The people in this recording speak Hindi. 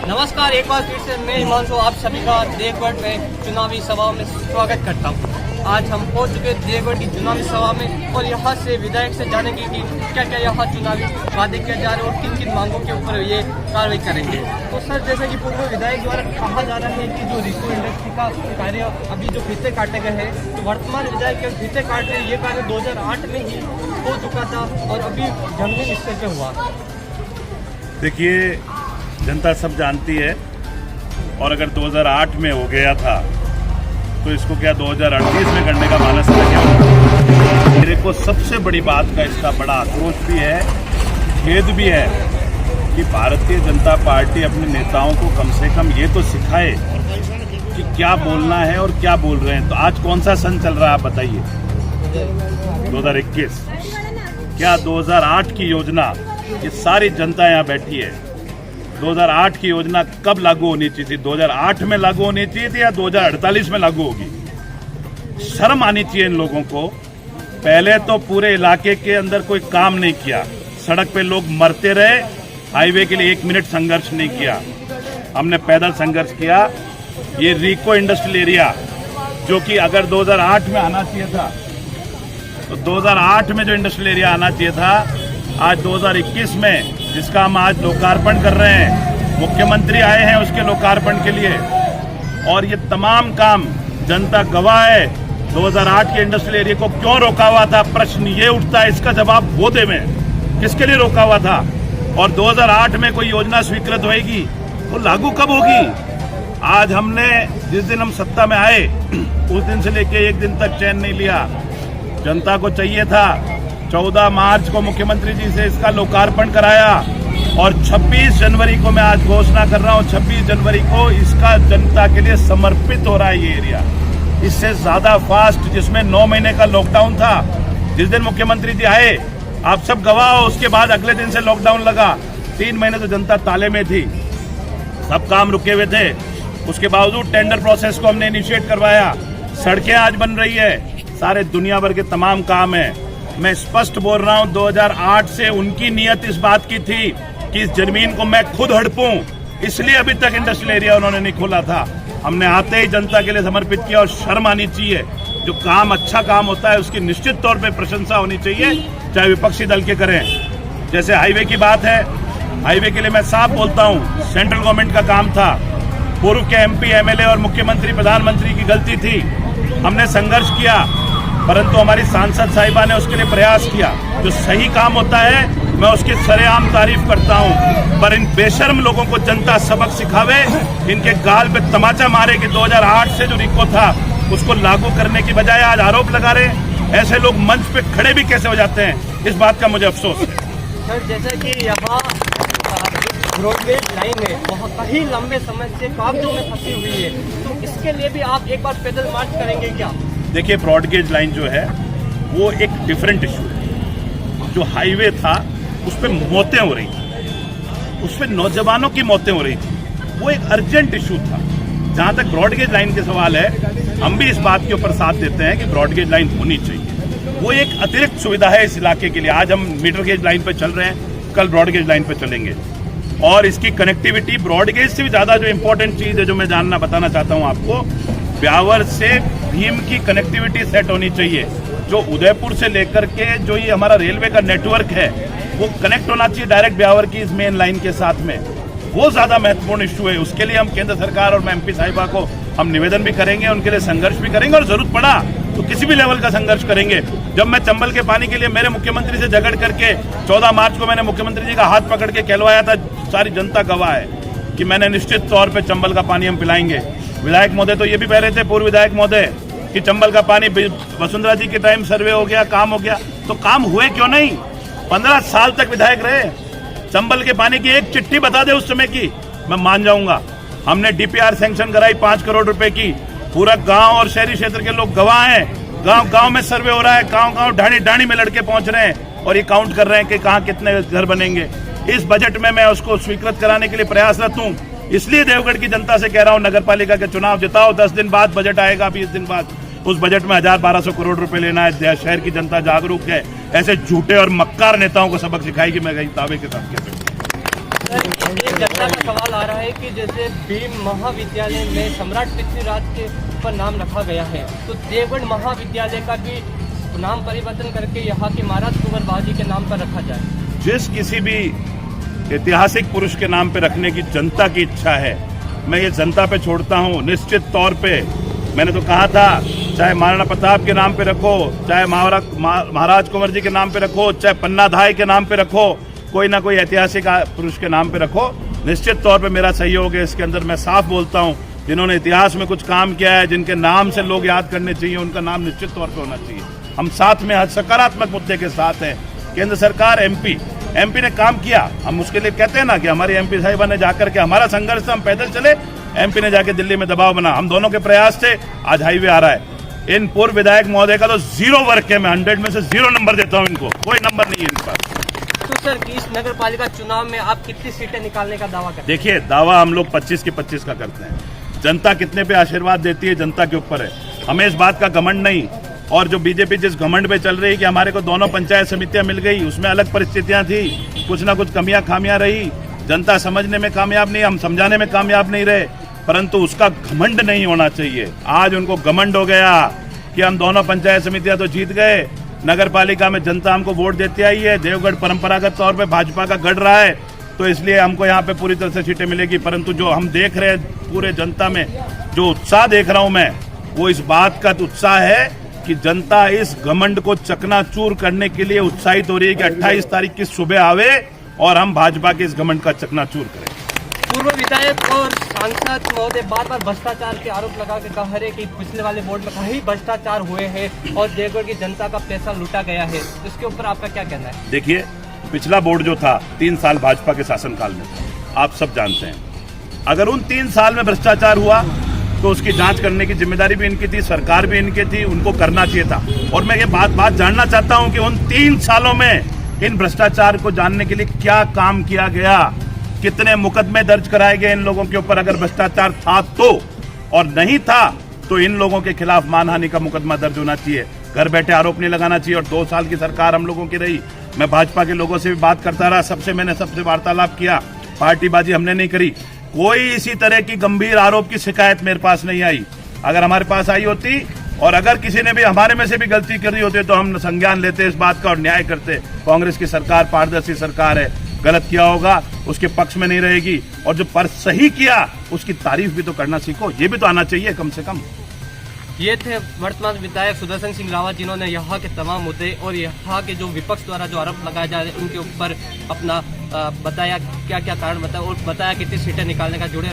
नमस्कार, एक बार फिर से मैं हिमांशु आप सभी का देवगढ़ में चुनावी सभा में स्वागत करता हूँ। आज हम पहुँच चुके देवगढ़ की चुनावी सभा में और यहाँ से विधायक से जानेंगे कि क्या क्या यहाँ चुनावी वादे किए जा रहे हैं और किन किन मांगों के ऊपर ये कार्रवाई करेंगे। तो सर, जैसे कि पूर्व विधायक द्वारा कहा जा रहा है कि जो रिको इंडस्ट्री का कार्य अभी जो फीते काटे गए हैं, तो वर्तमान विधायक के फीते काट रहे, ये कार्य 2008 में ही हो चुका था और अभी जमीन स्तर पे हुआ। देखिए, जनता सब जानती है और अगर 2008 में हो गया था तो इसको क्या 2038 में करने का मानस था क्या? मेरे को सबसे बड़ी बात का इसका बड़ा आक्रोश भी है, खेद भी है कि भारतीय जनता पार्टी अपने नेताओं को कम से कम ये तो सिखाए कि क्या बोलना है और क्या बोल रहे हैं। तो आज कौन सा सन चल रहा है आप बताइए? 2021। क्या 2008 की योजना, ये सारी जनता यहाँ बैठी है, 2008 की योजना कब लागू होनी चाहिए थी? 2008 में लागू होनी चाहिए थी या 2048 में लागू होगी? शर्म आनी चाहिए इन लोगों को। पहले तो पूरे इलाके के अंदर कोई काम नहीं किया, सड़क पे लोग मरते रहे, हाईवे के लिए 1 मिनट संघर्ष नहीं किया। हमने पैदल संघर्ष किया। ये रिको इंडस्ट्रियल एरिया जो कि अगर 2008 में आना चाहिए था, तो 2008 में जो इंडस्ट्रियल एरिया आना चाहिए था, आज 2021 में जिसका हम आज लोकार्पण कर रहे हैं, मुख्यमंत्री आए हैं उसके लोकार्पण के लिए, और ये तमाम काम जनता गवाह है। 2008 के इंडस्ट्रियल एरिया को क्यों रोका हुआ था? प्रश्न ये उठता है, इसका जवाब वो देवें, किसके लिए रोका हुआ था? और 2008 में कोई योजना स्वीकृत होगी तो लागू कब होगी? आज हमने जिस दिन हम सत्ता में आए उस दिन से लेके एक दिन तक चैन नहीं लिया। जनता को चाहिए था 14 मार्च को मुख्यमंत्री जी से इसका लोकार्पण कराया और 26 जनवरी को मैं आज घोषणा कर रहा हूं, 26 जनवरी को इसका जनता के लिए समर्पित हो रहा है ये एरिया। इससे ज्यादा फास्ट, जिसमें 9 महीने का लॉकडाउन था, जिस दिन मुख्यमंत्री जी आए आप सब गवाह हो, उसके बाद अगले दिन से लॉकडाउन लगा। 3 महीने तो जनता ताले में थी, सब काम रुके हुए थे। उसके बावजूद टेंडर प्रोसेस को हमने इनिशिएट करवाया, सड़कें आज बन रही है, सारे दुनिया भर के तमाम काम है। मैं स्पष्ट बोल रहा हूं, 2008 से उनकी नीयत इस बात की थी कि इस जमीन को मैं खुद हड़पूं, इसलिए अभी तक इंडस्ट्रियल एरिया उन्होंने नहीं खोला था। हमने आते ही जनता के लिए समर्पित किया और शर्म आनी चाहिए। जो काम अच्छा काम होता है उसकी निश्चित तौर पे प्रशंसा होनी चाहिए, चाहे विपक्षी दल के करें। जैसे हाईवे की बात है, हाईवे के लिए मैं साफ बोलता हूं, सेंट्रल गवर्नमेंट का काम था, पूर्व के MP, MLA और मुख्यमंत्री, प्रधानमंत्री की गलती थी। हमने संघर्ष किया, परंतु हमारी सांसद साहिबा ने उसके लिए प्रयास किया। जो सही काम होता है मैं उसकी सरेआम तारीफ करता हूं, पर इन बेशर्म लोगों को जनता सबक सिखावे, इनके गाल पे तमाचा मारे कि 2008 से जो रिको था उसको लागू करने की बजाय आज आरोप लगा रहे। ऐसे लोग मंच पे खड़े भी कैसे हो जाते हैं, इस बात का मुझे अफसोस है। सर, जैसे कि यहाँ ब्रॉडगेज लाइन है, वहाँ कहीं लंबे समय से कागजों में फंसी हुई है, तो इसके लिए भी आप एक बार पैदल मार्च करेंगे क्या? देखिए, ब्रॉडगेज लाइन जो है वो एक डिफरेंट इशू है। जो हाईवे था उस पर मौतें हो रही थी, उस पर नौजवानों की मौतें हो रही थी, वो एक अर्जेंट इशू था। जहां तक ब्रॉडगेज लाइन के सवाल है, हम भी इस बात के ऊपर साथ देते हैं कि ब्रॉडगेज लाइन होनी चाहिए। वो एक अतिरिक्त सुविधा है इस इलाके के लिए। आज हम मीटर गेज लाइन पर चल रहे हैं, कल ब्रॉडगेज लाइन पर चलेंगे, और इसकी कनेक्टिविटी ब्रॉडगेज से भी ज्यादा जो इंपॉर्टेंट चीज है, जो मैं बताना चाहता हूं आपको, ब्यावर से भीम की कनेक्टिविटी सेट होनी चाहिए। जो उदयपुर से लेकर के जो ये हमारा रेलवे का नेटवर्क है वो कनेक्ट होना चाहिए डायरेक्ट ब्यावर की इस मेन लाइन के साथ में। वो ज्यादा महत्वपूर्ण इश्यू है। उसके लिए हम केंद्र सरकार और MP साहिबा को हम निवेदन भी करेंगे, उनके लिए संघर्ष भी करेंगे, और जरूरत पड़ा तो किसी भी लेवल का संघर्ष करेंगे। जब मैं चंबल के पानी के लिए मेरे मुख्यमंत्री से झगड़ करके 14 मार्च को मैंने मुख्यमंत्री जी का हाथ पकड़ के कहलवाया था, सारी जनता गवाह है कि मैंने निश्चित तौर पर चंबल का पानी हम पिलाएंगे। विधायक महोदय तो ये भी कह रहे थे, पूर्व विधायक महोदय, कि चंबल का पानी वसुंधरा जी के टाइम सर्वे हो गया, काम हो गया, तो काम हुए क्यों नहीं? 15 साल तक विधायक रहे, चंबल के पानी की एक चिट्ठी बता दे उस समय की, मैं मान जाऊंगा। हमने DPR सैंक्शन कराई 5 करोड़ रुपए की, पूरा गांव और शहरी क्षेत्र के लोग गवाह हैं। गांव गांव में सर्वे हो रहा है, गांव ढाणी ढाणी में लड़के पहुंच रहे हैं और ये काउंट कर रहे हैं कि कहां कितने घर बनेंगे। इस बजट में मैं उसको स्वीकृत कराने के लिए प्रयासरत हूं। इसलिए देवगढ़ की जनता से कह रहा हूं, नगर पालिका के चुनाव जिताओ, 10 दिन बाद बजट आएगा, 20 दिन बाद उस बजट में 1000-1200 करोड़ रुपए लेना है। शहर की जनता जागरूक है, ऐसे झूठे और मक्कार नेताओं को सबक सिखाएगी, मैं कहीं दावे के साथ कह सकता हूं। एक जनता का सवाल आ रहा है कि जैसे भीम महाविद्यालय में सम्राट पृथ्वीराज के पर नाम रखा गया है, तो देवगढ़ महाविद्यालय का भी नाम परिवर्तन करके यहाँ के महाराज कुंवर बाजी के नाम पर रखा जाए। जिस किसी भी ऐतिहासिक पुरुष के नाम पे रखने की जनता की इच्छा है, मैं ये जनता पे छोड़ता हूँ। निश्चित तौर पे मैंने तो कहा था, चाहे महाराणा प्रताप के नाम पे रखो, चाहे महाराज कुंवर जी के नाम पे रखो, चाहे पन्नाधाय के नाम पे रखो, कोई ना कोई ऐतिहासिक पुरुष के नाम पे रखो। निश्चित तौर पे मेरा सहयोग है इसके अंदर। मैं साफ बोलता हूँ, जिन्होंने इतिहास में कुछ काम किया है, जिनके नाम से लोग याद करने चाहिए, उनका नाम निश्चित तौर पे होना चाहिए। हम साथ में हर सकारात्मक मुद्दे के साथ हैं। केंद्र सरकार, एमपी ने काम किया। हम उसके लिए कहते हैं ना कि हमारी एमपी साहिबा ने जाकर के, हमारा संघर्ष हम पैदल चले, एमपी ने जाके दिल्ली में दबाव बना, हम दोनों के प्रयास थे, आज हाईवे आ रहा है। इन पूर्व विधायक महोदय का तो 0 वर्क है। मैं 100 में से 0 नंबर देता हूं इनको, कोई नंबर नहीं है इनका। तो सर, इस नगर पालिका चुनाव में आप कितनी सीटें निकालने का दावा करते हैं? देखिए, दावा हम लोग 25 के 25 का करते हैं। जनता कितने पे आशीर्वाद देती है, जनता के ऊपर है। हमें इस बात का घमंड नहीं। और जो बीजेपी जिस घमंड पे चल रही है कि हमारे को दोनों पंचायत समितियां मिल गई, उसमें अलग परिस्थितियां थी, कुछ ना कुछ कमियां खामियां रही, जनता समझने में कामयाब नहीं, हम समझाने में कामयाब नहीं रहे, परंतु उसका घमंड नहीं होना चाहिए। आज उनको घमंड हो गया कि हम दोनों पंचायत समितियां तो जीत गए, नगर पालिका में जनता हमको वोट देती आई है, देवगढ़ परंपरागत तौर पर भाजपा का गढ़ रहा है, तो इसलिए हमको यहाँ पे पूरी तरह से सीटें मिलेगी। परंतु जो हम देख रहे हैं पूरे जनता में जो उत्साह देख रहा हूं मैं, वो इस बात का उत्साह है कि जनता इस घमंड को चकनाचूर करने के लिए उत्साहित हो रही है कि 28 तारीख की सुबह आवे और हम भाजपा के इस घमंड का चकनाचूर करें। पूर्व विधायक और सांसद महोदय बार बार भ्रष्टाचार के आरोप लगा के कह रहे कि पिछले वाले बोर्ड में कहीं भ्रष्टाचार हुए हैं और देवगढ़ की जनता का पैसा लूटा गया है, इसके ऊपर आपका क्या कहना है? देखिए, पिछला बोर्ड जो था 3 साल भाजपा के शासनकाल में, आप सब जानते हैं। अगर उन 3 साल में भ्रष्टाचार हुआ तो उसकी जांच करने की जिम्मेदारी भी इनकी थी, सरकार भी इनकी थी, उनको करना चाहिए था। और मैं ये बात जानना चाहता हूं कि उन 3 सालों में इन भ्रष्टाचार को जानने के लिए क्या काम किया गया, कितने मुकदमे दर्ज कराए गए इन लोगों के ऊपर, अगर भ्रष्टाचार था तो, और नहीं था तो इन लोगों के खिलाफ मानहानि का मुकदमा दर्ज होना चाहिए। घर बैठे आरोप नहीं लगाना चाहिए। और 2 साल की सरकार हम लोगों की रही। मैं भाजपा के लोगों से भी बात करता रहा, मैंने सबसे वार्तालाप किया, पार्टीबाजी हमने नहीं करी। कोई इसी तरह की गंभीर आरोप की शिकायत मेरे पास नहीं आई। अगर हमारे पास आई होती और अगर किसी ने भी हमारे में से भी गलती करी होती तो हम संज्ञान लेते इस बात का और न्याय करते। कांग्रेस की सरकार पारदर्शी सरकार है, गलत किया होगा उसके पक्ष में नहीं रहेगी, और जो पर सही किया उसकी तारीफ भी तो करना सीखो, ये भी तो आना चाहिए कम से कम। ये थे वर्तमान विधायक सुदर्शन सिंह रावत, जिन्होंने यहाँ के तमाम मुद्दे और यहाँ के जो विपक्ष द्वारा जो आरोप लगाए जा रहे हैं उनके ऊपर अपना बताया, क्या क्या कारण बताया और बताया कितनी सीटें निकालने का जुड़े।